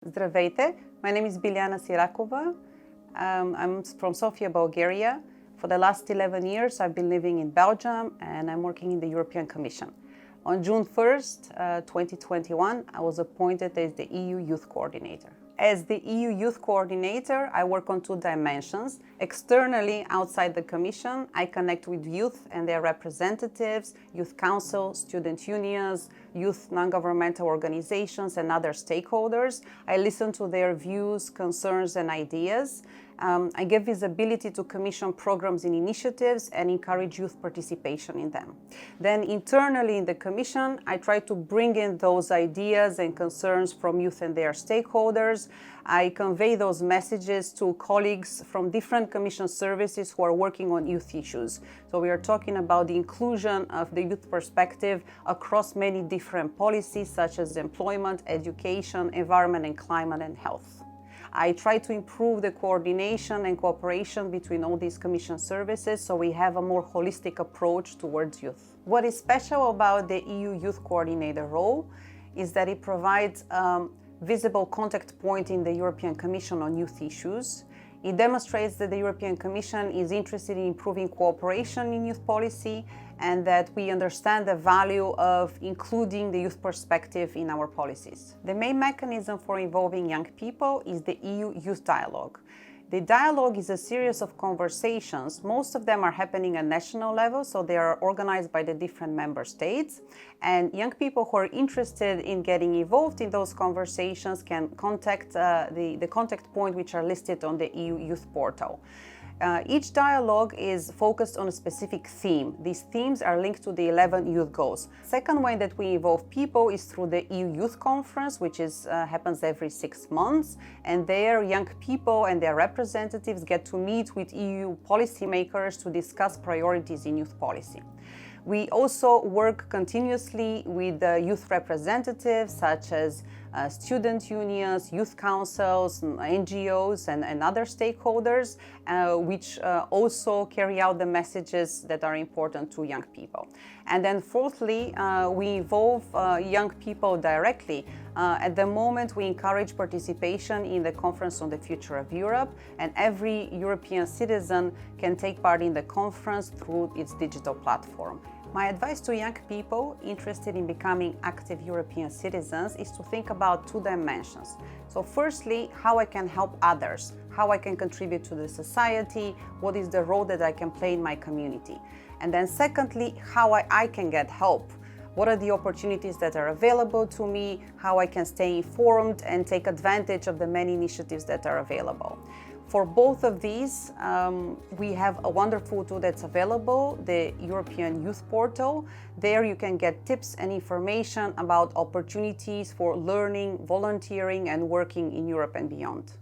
Здравейте, my name is Biljana Sirakova. I'm from Sofia, Bulgaria. For the last 11 years, I've been living in Belgium and I'm working in the European Commission. On June 1st, 2021, I was appointed as the EU Youth Coordinator. As the EU Youth Coordinator, I work on two dimensions. Externally, outside the Commission, I connect with youth and their representatives, youth council, student unions, youth non-governmental organizations and other stakeholders. I listen to their views, concerns and ideas. I give visibility to Commission programs and initiatives and encourage youth participation in them. Then internally in the Commission, I try to bring in those ideas and concerns from youth and their stakeholders. I convey those messages to colleagues from different Commission services who are working on youth issues. So we are talking about the inclusion of the youth perspective across many different policies such as employment, education, environment and climate and health. I try to improve the coordination and cooperation between all these Commission services so we have a more holistic approach towards youth. What is special about the EU Youth Coordinator role is that it provides a visible contact point in the European Commission on youth issues. It demonstrates that the European Commission is interested in improving cooperation in youth policy and that we understand the value of including the youth perspective in our policies. The main mechanism for involving young people is the EU Youth Dialogue. The dialogue is a series of conversations. Most of them are happening at national level, so they are organized by the different member states. And young people who are interested in getting involved in those conversations can contact the contact point which are listed on the EU Youth Portal. Each dialogue is focused on a specific theme. These themes are linked to the 11 youth goals. Second way that we involve people is through the EU Youth Conference, which happens every 6 months. And there, young people and their representatives get to meet with EU policymakers to discuss priorities in youth policy. We also work continuously with the youth representatives such as student unions, youth councils, NGOs and other stakeholders, which also carry out the messages that are important to young people. And then fourthly, we involve young people directly. At the moment, we encourage participation in the Conference on the Future of Europe, and every European citizen can take part in the conference through its digital platform. My advice to young people interested in becoming active European citizens is to think about two dimensions. So firstly, how I can help others, how I can contribute to the society, what is the role that I can play in my community. And then secondly, how I can get help. What are the opportunities that are available to me, how I can stay informed and take advantage of the many initiatives that are available. For both of these, we have a wonderful tool that's available, the European Youth Portal. There you can get tips and information about opportunities for learning, volunteering and working in Europe and beyond.